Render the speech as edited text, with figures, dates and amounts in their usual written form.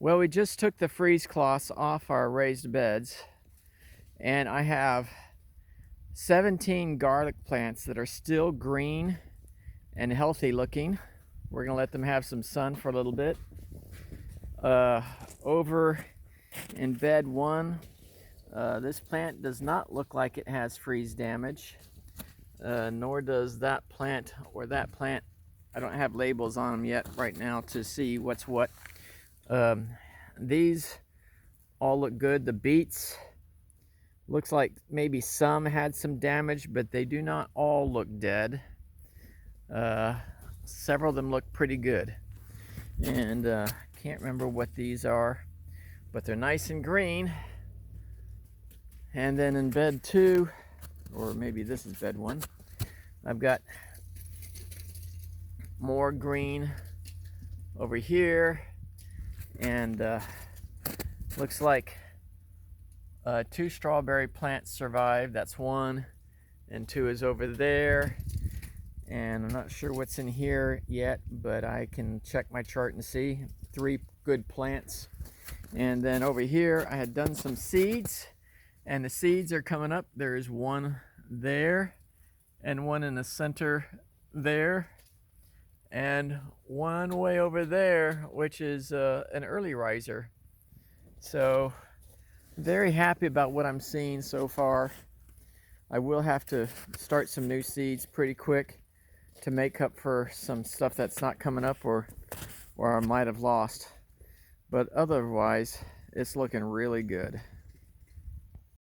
Well, we just took the freeze cloths off our raised beds, and I have 17 garlic plants that are still green and healthy looking. We're gonna let them have some sun for a little bit. Over in bed one, this plant does not look like it has freeze damage, nor does that plant or that plant. I don't have labels on them yet right now to see what's what. These all look good. The beets, looks like maybe some had some damage, but they do not all look dead. Several of them look pretty good. And can't remember what these are, but they're nice and green. And then in bed two, or maybe this is bed one, I've got more green over here, and looks like two strawberry plants survived. That's one, and two is over there. And I'm not sure what's in here yet, but I can check my chart and see. 3 good plants. And then over here I had done some seeds, and the seeds are coming up. There's one there, and one in the center there, and one way over there, which is an early riser. So very happy about what I'm seeing so far. I will have to start some new seeds pretty quick to make up for some stuff that's not coming up or I might have lost. But otherwise, it's looking really good.